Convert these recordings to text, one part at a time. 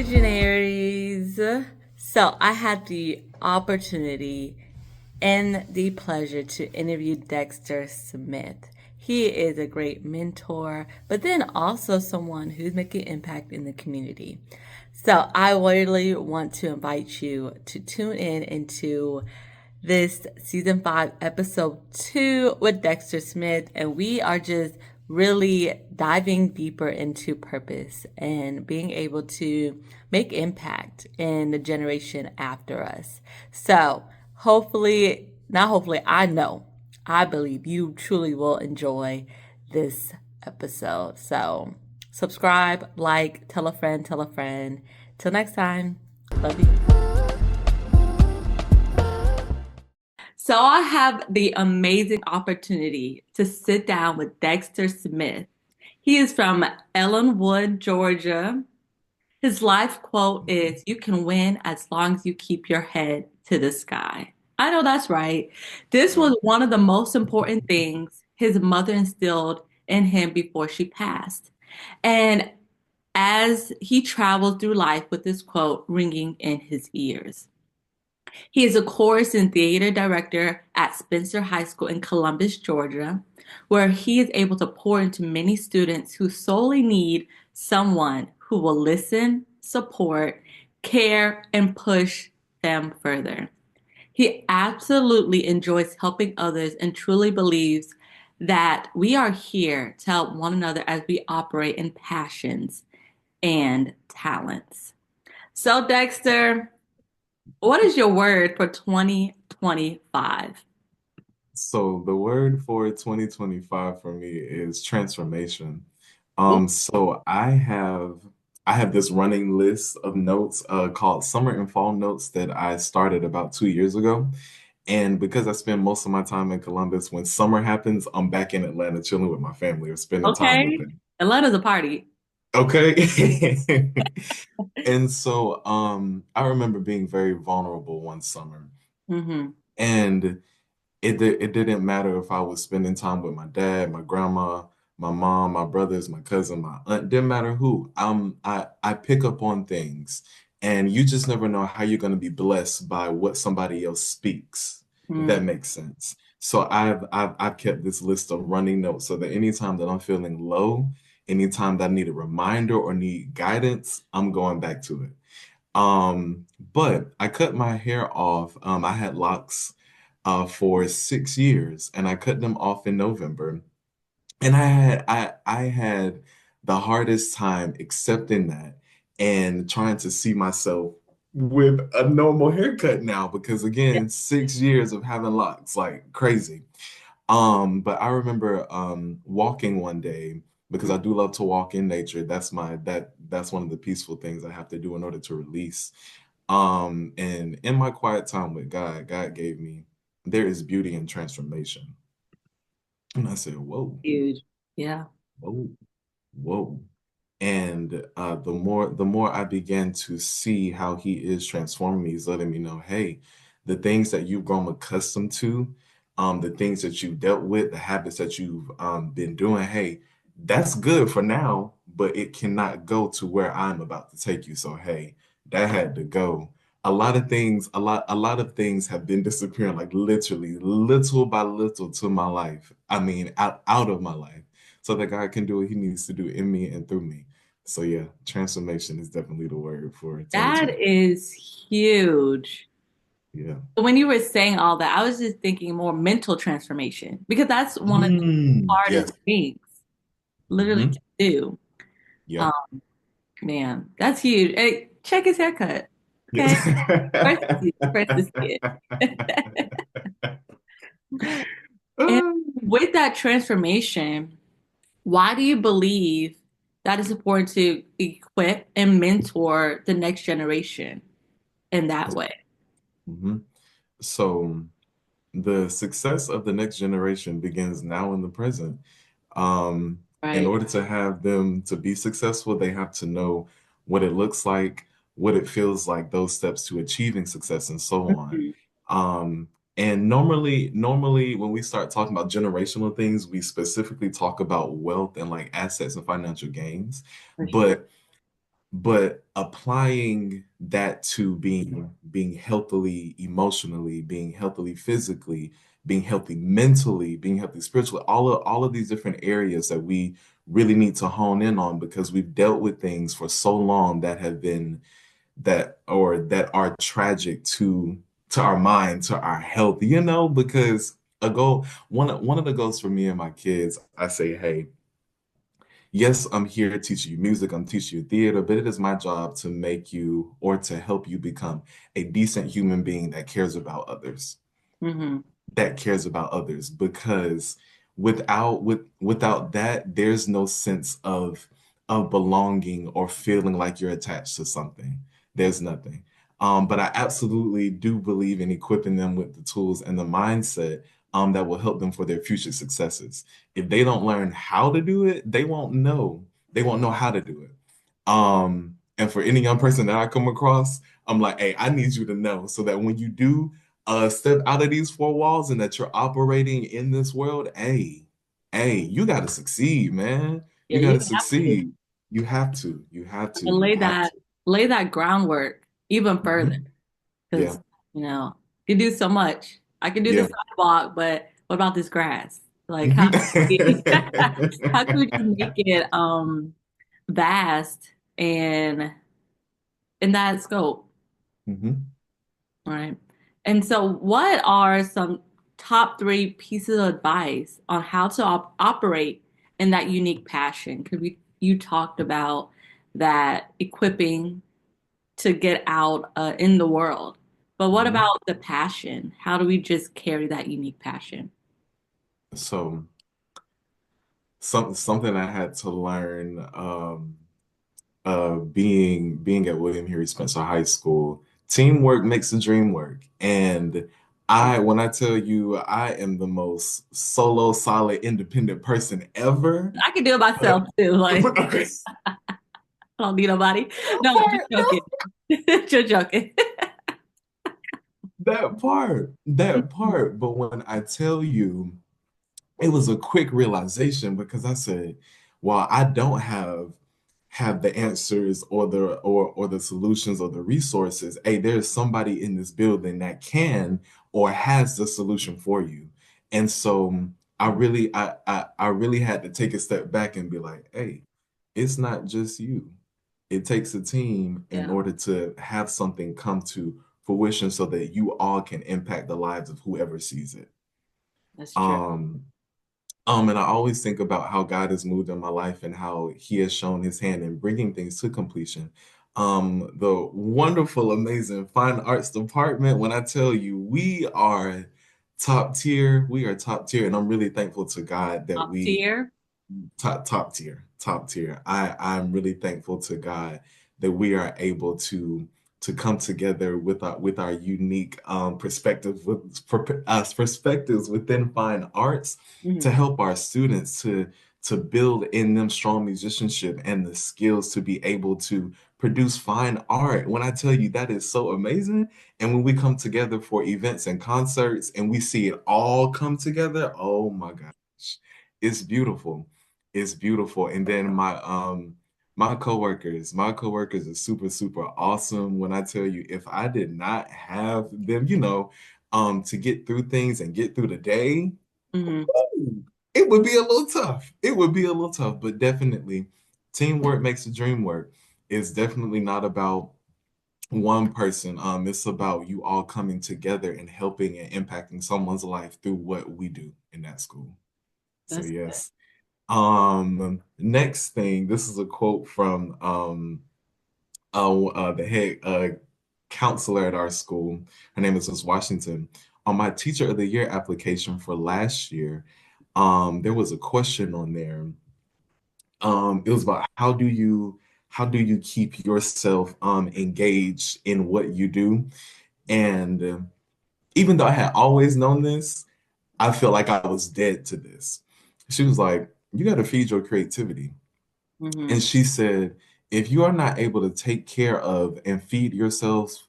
visionaries. So I had the opportunity and the pleasure to interview Dexter Smith. He is a great mentor, but then also someone who's making impact in the community. So I really want to invite you to tune in into this season 5, episode 2 with Dexter Smith, and we are just really diving deeper into purpose and being able to make impact in the generation after us. So, hopefully, not hopefully, I know, I believe you truly will enjoy this episode. So, subscribe, like, tell a friend, tell a friend. Till next time, love you. So I have the amazing opportunity to sit down with Dexter Smith. He is from Ellenwood, Georgia. His life quote is, "You can win as long as you keep your head to the sky." I know that's right. This Yeah. was one of the most important things his mother instilled in him before she passed. And as he traveled through life with this quote ringing in his ears. He is a chorus and theater director at Spencer High School in Columbus, Georgia, where he is able to pour into many students who solely need someone who will listen, support, care, and push them further. He absolutely enjoys helping others and truly believes that we are here to help one another as we operate in passions and talents. So, Dexter, what is your word for 2025? So the word for 2025 for me is transformation. Ooh, So I have this running list of notes called summer and fall notes that I started about 2 years ago. And because I spend most of my time in Columbus, when summer happens, I'm back in Atlanta chilling with my family or spending time with okay. them. Atlanta's a party. Okay. And so I remember being very vulnerable one summer. Mm-hmm. And it didn't matter if I was spending time with my dad, my grandma, my mom, my brothers, my cousin, my aunt, didn't matter who. I pick up on things, and you just never know how you're going to be blessed by what somebody else speaks, if Mm. that makes sense. So I've kept this list of running notes so that anytime that I'm feeling low, anytime that I need a reminder or need guidance, I'm going back to it. But I cut my hair off. I had locks for 6 years, and I cut them off in November. And I had the hardest time accepting that and trying to see myself with a normal haircut now because Yeah. again, 6 years of having locks, like crazy. But I remember walking one day because I do love to walk in nature. That's one of the peaceful things I have to do in order to release. And in my quiet time with God, God gave me, there is beauty in transformation. And I said, whoa, Huge. Yeah. whoa, whoa. And the more I began to see how he is transforming me, he's letting me know, hey, the things that you've grown accustomed to, the things that you've dealt with, the habits that you've been doing, hey, that's good for now, but it cannot go to where I'm about to take you. So hey, that had to go. A lot of things have been disappearing, like literally, little by little to my life. I mean, out of my life so that God can do what he needs to do in me and through me. So yeah, transformation is definitely the word for That 2020. is huge. Yeah. When you were saying all that, I was just thinking more mental transformation because that's one of the Yes. hardest things literally Hmm. to do. Um, Yep. man, that's huge. Hey, check his haircut. Yes. Okay. First the skin. And with that transformation, why do you believe that it's important to equip and mentor the next generation in that way? Mhm. So the success of the next generation begins now in the present. In Right. order to have them to be successful, they have to know what it looks like, what it feels like, those steps to achieving success, and so on. Mhm. Um, and normally, when we start talking about generational things, we specifically talk about wealth and like assets and financial gains. For sure. But but applying that to being healthily emotionally, being healthily physically, being healthy mentally, being healthy spiritually, all of these different areas that we really need to hone in on because we've dealt with things for so long that have been that are tragic to our mind, to our health, because a goal, one of the goals for me and my kids, I say, hey, yes, I'm here to teach you music, I'm teaching you theater, but it is my job to make you or to help you become a decent human being that cares about others Hmm. because without that there's no sense of belonging or feeling like you're attached to something. There's nothing. But I absolutely do believe in equipping them with the tools and the mindset that will help them for their future successes. If they don't learn how to do it, they won't know how to do it. And for any young person that I come across, I'm like, hey, I need you to know so that when you do step out of these four walls and that you're operating in this world, hey, you got to succeed, man. Yeah, You got you to have to. succeed. You have to. You have to. And You lay have that to. lay that groundwork even further. Mhm. Because, Yeah. you do so much. I can do the Yeah. sidewalk, but what about this grass? Like how Mhm. can how can we just make it vast and in that scope, Mhm. right? And so what are some top three pieces of advice on how to operate in that unique passion? Because you talked about that equipping to get out in the world. But what Mhm. about the passion? How do we just carry that unique passion? So something I had to learn being at William Henry Spencer High School, teamwork makes the dream work. And when I tell you I am the most solo, solid, independent person ever, I can do it but myself too. Like okay, I don't need nobody. that No, just part, joking. Just joking. that part. But when I tell you, it was a quick realization because I said, well, I don't have the answers or the solutions or the resources. Hey, there's somebody in this building that can or has the solution for you. And so I really had to take a step back and be like, hey, it's not just you. It takes a team in Yeah, order to have something come to fruition so that you all can impact the lives of whoever sees it. that's true. Um, and I always think about how God has moved in my life and how He has shown His hand in bringing things to completion. The wonderful, amazing fine arts department, when I tell you we are top tier, and I'm really thankful to God that Top we tier. top tier. I'm really thankful to God that we are able to come together with our unique perspectives within fine arts to Mhm. help our students to build in them strong musicianship and the skills to be able to produce fine art. When I tell you that is so amazing, and when we come together for events and concerts and we see it all come together, oh my gosh, it's beautiful. It's beautiful. And then my coworkers are super, super awesome. When I tell you, if I did not have them, to get through things and get through the day, Mhm. ooh, it would be a little tough. It would be a little tough, but definitely teamwork makes the dream work. It's definitely not about one person. It's about you all coming together and helping and impacting someone's life through what we do in that school. So That's good. yes. Next thing, this is a quote from the head counselor at our school. Her name is Miss Washington. On my Teacher of the Year application for last year, there was a question on there. It was about how do you keep yourself engaged in what you do? And even though I had always known this, I felt like I was dead to this. She was like, "You got to feed your creativity." And Hmm. she said, if you are not able to take care of and feed yourself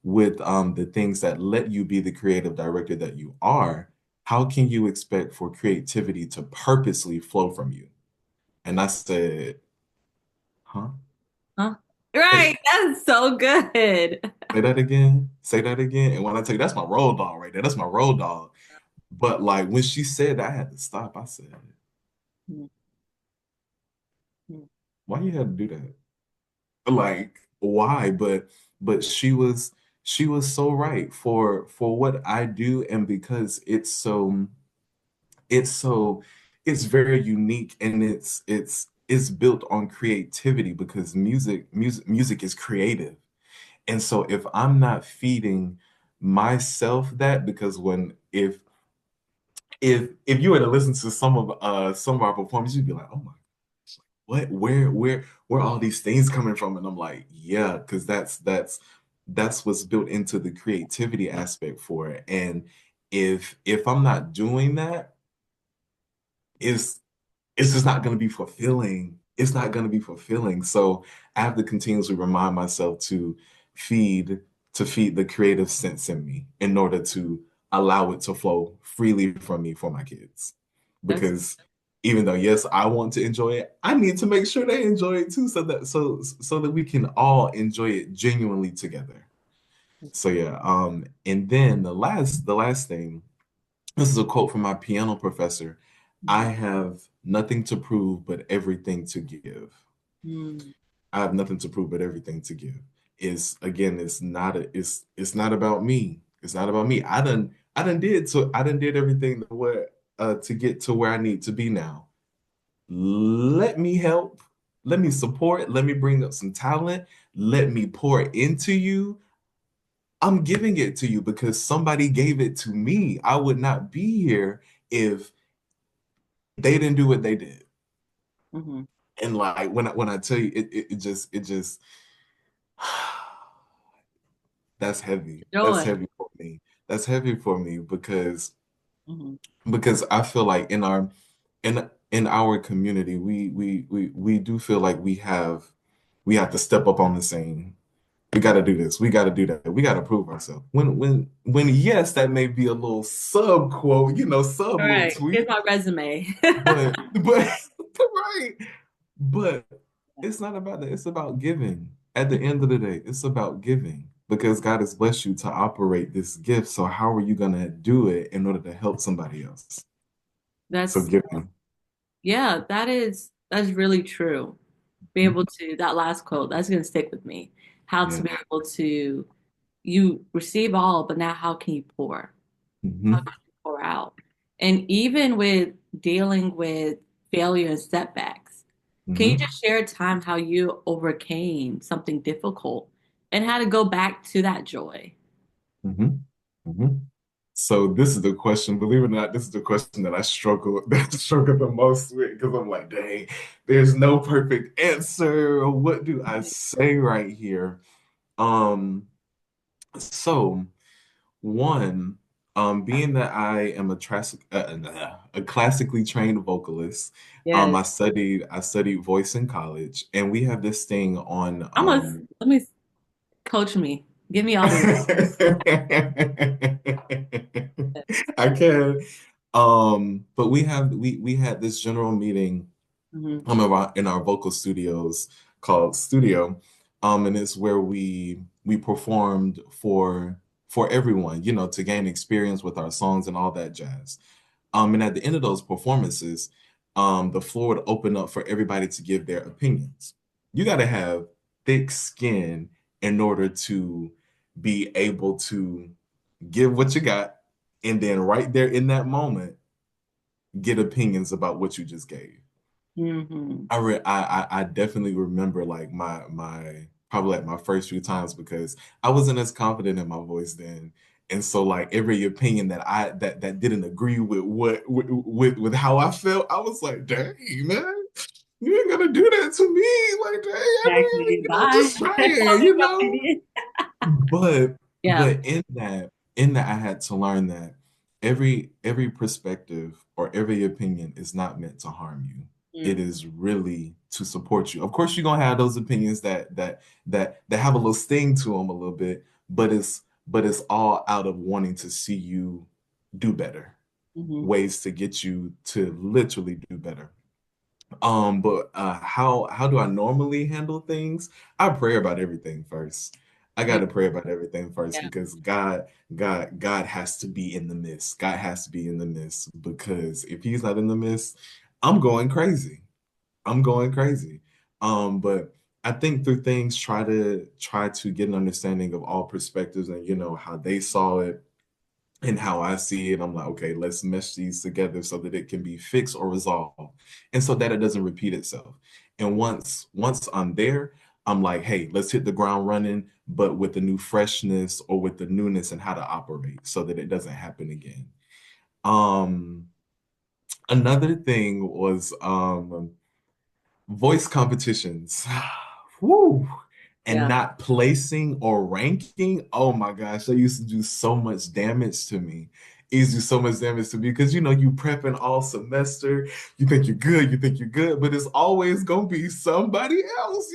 with the things that let you be the creative director that you are, how can you expect for creativity to purposely flow from you? And I said, Huh? Huh? Right. Say, That's so good. say that again. Say that again. And when I tell you that's my road dog right there, that's my road dog. But like when she said that, I had to stop. I said, why you had to do that? Like, why? But she was so right for what I do, and because it's so it's very unique, and it's built on creativity because music is creative. And so if I'm not feeding myself that, because when if you were to listen to some of our performances, you'd be like, oh my, what, where all these things coming from? And I'm like, yeah, because that's what's built into the creativity aspect for it. And if I'm not doing that, it's it's just not going to be fulfilling. It's not going to be fulfilling. So I have to continuously remind myself feed to feed the creative sense in me in order to allow it to flow freely from me for my kids. That's Because even though yes, I want to enjoy it, I need to make sure they enjoy it too, so that we can all enjoy it genuinely together. So yeah, and then the last thing, this is a quote from my piano professor. I have nothing to prove but everything to give. mm, I have nothing to prove but everything to give. Is again, it's not about me. It's not about me. I done did everything to get to where I need to be now. Let me help. Let me support. Let me bring up some talent. Let me pour into you. I'm giving it to you because somebody gave it to me. I would not be here if they didn't do what they did. mhm. And like when I tell you it just that's heavy. That's Joy. heavy for me. That's heavy for me Mhm. because I feel like in our community we do feel like we have to step up on the scene. We got to do this. We got to do that. We got to prove ourselves. When yes, that may be a little sub quote, sub All little right. Here's tweet, my resume. but right. But it's not about that. It's about giving. At the end of the day, it's about giving because God has blessed you to operate this gift. So how are you going to do it in order to help somebody else? So That's giving. yeah, that's really true. Be Mhm. able to that last quote, that's gonna stick with me. How to Yeah. be able to you receive all, but now how can you pour? How Hmm. can you pour out? And even with dealing with failure and setbacks, can you Hmm. just share a time how you overcame something difficult and how to go back to that joy? Hmm. Hmm. So this is the question, believe it or not, this is the question that I struggle that I struggle the most with because I'm like, dang, there's no perfect answer. What do I say right here? Um, so one, being that I am a classically trained vocalist, Yes. I studied voice in college, and we have this thing on I'm gonna let me coach me. Give me all the I can. But we had this general meeting Mhm. in our vocal studios called Studio, and it's where we performed for everyone, to gain experience with our songs and all that jazz. And at the end of those performances, the floor would open up for everybody to give their opinions. You got to have thick skin in order to be able to give what you got, and then right there in that moment, get opinions about what you just gave. Mhm. I definitely remember like my probably like my first few times because I wasn't as confident in my voice then. And so like every opinion that didn't agree with with how I felt, I was like, dang, man, you ain't gonna do that to me. Like, dang, I mean, Exactly. I'm Bye. just Tell trying, me your opinion. But Yeah. in that I had to learn that every perspective or every opinion is not meant to harm you. It Mm, is really to support you. Of course, you're gonna have those opinions that have a little sting to them a little bit, but it's all out of wanting to see you do better, mhm. ways to get you to literally do better. But how do I normally handle things? I pray about everything first. I got Yeah. to pray about everything first Yeah. because God has to be in the midst. God has to be in the midst because if He's not in the midst, I'm going crazy. I'm going crazy. But I think through things, try to get an understanding of all perspectives and how they saw it and how I see it. I'm like, okay, let's mesh these together so that it can be fixed or resolved, and so that it doesn't repeat itself. And once I'm there, I'm like, hey, let's hit the ground running, but with the new freshness or with the newness and how to operate so that it doesn't happen again. Um, Another thing was voice competitions. Woo! And Yeah. not placing or ranking. Oh my gosh, that used to do so much damage to me. It used to do so much damage to me because you prepping all semester, you think you're good, but it's always gonna be somebody else,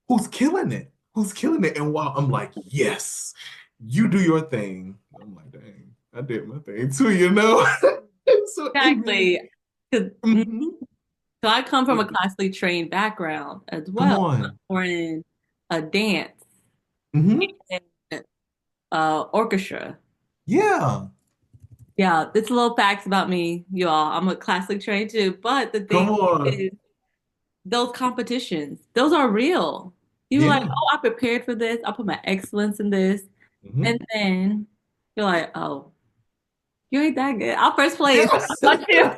who's killing it, who's killing it. And while I'm like, yes, you do your thing, I'm like, dang, I did my thing too. So it really, Exactly. 'Cause- mhm. So I come from a classically trained background as Come well, on. or in a dance Hmm. and orchestra. Yeah. Yeah, it's a little facts about me, you all. I'm a classically trained too, but the Come thing on. is, those competitions, those are real. You're like, Yeah. oh, I prepared for this. I put my excellence in this, and Hmm. then you're like, oh, you ain't that good. I'll first place. How Yes. about you?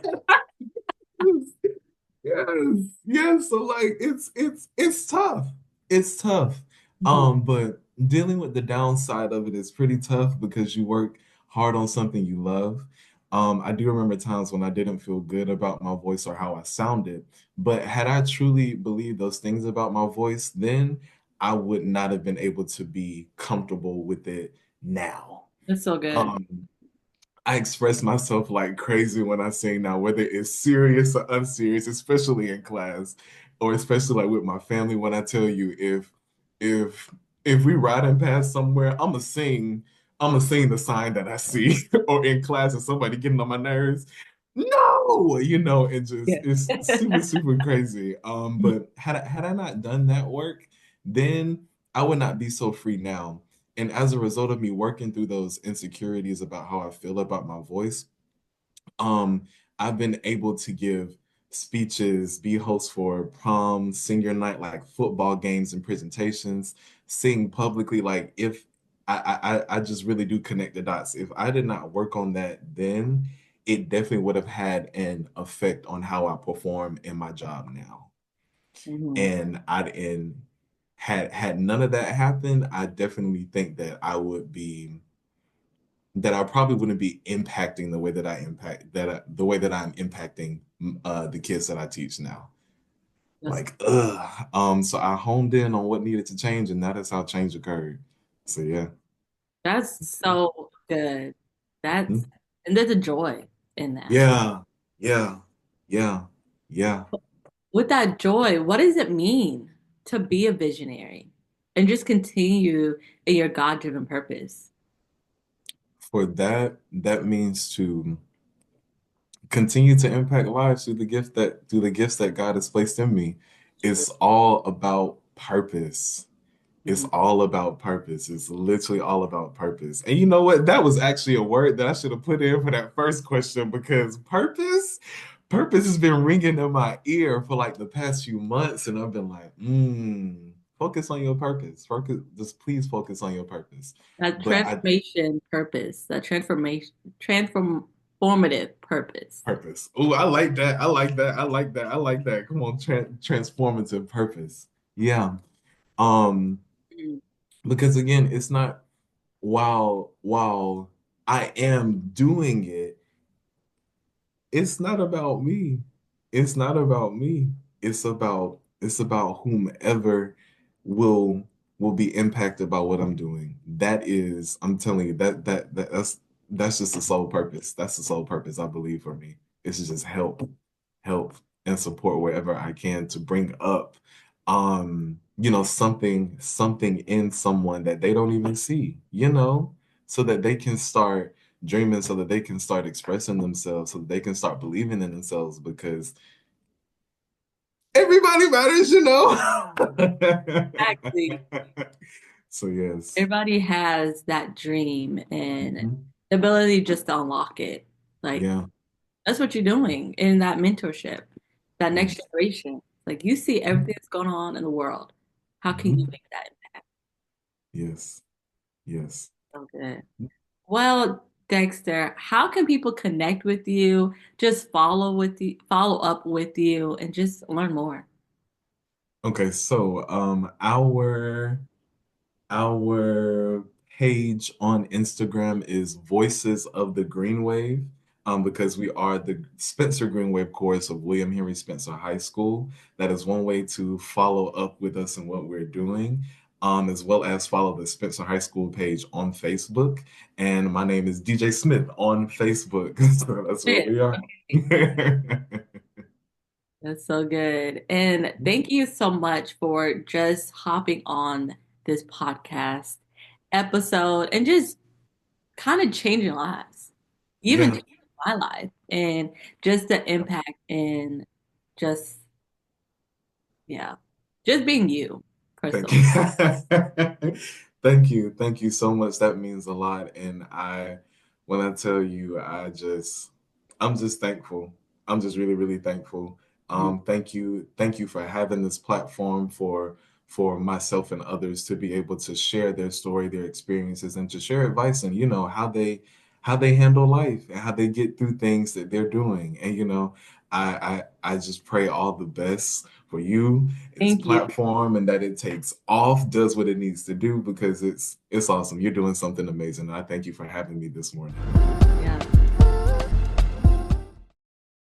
Yes. Yes. So like it's tough. It's tough. Mhm. But dealing with the downside of it is pretty tough because you work hard on something you love. I do remember times when I didn't feel good about my voice or how I sounded, but had I truly believed those things about my voice, then I would not have been able to be comfortable with it now. That's so good. Um, I express myself like crazy when I sing now, whether it's serious or unserious, especially in class, or especially like with my family. When I tell you, if if we riding past somewhere, I'm gonna sing the sign that I see, or in class, and somebody getting on my nerves. No, it just Yeah. it's super crazy. But had I not done that work, then I would not be so free now. And as a result of me working through those insecurities about how I feel about my voice, um, I've been able to give speeches, be host for prom, senior night, like football games and presentations, sing publicly. Like if I just really do connect the dots. If I did not work on that then, it definitely would have had an effect on how I perform in my job now. Mhm. And had none of that happened, I definitely think that I probably wouldn't be impacting the way that the way that I'm impacting the kids that I teach now. That's Like, so I honed in on what needed to change, and that is how change occurred. So yeah. that's so good. That's Mhm. and there's a joy in that. Yeah, yeah, yeah, yeah. With that joy, what does it mean to be a visionary and just continue in your God-driven purpose? For that means to continue to impact lives through the gifts that God has placed in me. It's all about purpose. It's Mhm. all about purpose. It's literally all about purpose. And you know what? That was actually a word that I should have put in for that first question because purpose has been ringing in my ear for like the past few months. And I've been like, focus on your purpose. Focus, just please focus on your purpose. That But I transformation purpose, that transformative purpose. Purpose. Oh, I like that. I like that. I like that. I like that. Come on, transformative purpose. Yeah. Um, Mm. because again, it's not while I am doing it, it's not about me. It's not about me. It's about whomever will will be impacted by what I'm doing. That is, I'm telling you, that's just the sole purpose. That's the sole purpose, I believe, for me. It's to just help and support wherever I can to bring up something in someone that they don't even see, so that they can start dreaming, so that they can start expressing themselves, so that they can start believing in themselves because, everybody matters, you know. Exactly. So yes. Everybody has that dream and Mhm. the ability just to unlock it. Like Yeah. that's what you're doing in that mentorship, that next Yes. generation. Like you see everything that's going on in the world. How can you Mhm. make that impact? Yes. Yes. So good. Well, Dexter, how can people connect with you, just follow up with you, and just learn more? Okay, so our page on Instagram is Voices of the Green Wave, because we are the Spencer Green Wave course of William Henry Spencer High School. That is one way to follow up with us and what we're doing, as well as follow the Spencer High School page on Facebook. And my name is DJ Smith on Facebook. So that's where Yes. we are. That's so good. And thank you so much for just hopping on this podcast episode and just kind of changing lives, even Yeah. changing my life, and just the impact in just, yeah, just being you, first Thank of all. you. Thank you. Thank you so much. That means a lot. And when I tell you, I'm just thankful. I'm just really, really thankful. Mhm. Thank you. Thank you for having this platform for myself and others to be able to share their story, their experiences, and to share advice and, how they handle life and how they get through things that they're doing. And, I just pray all the best for you, this Thank you. platform, and that it takes off, does what it needs to do because it's awesome. You're doing something amazing. And I thank you for having me this morning.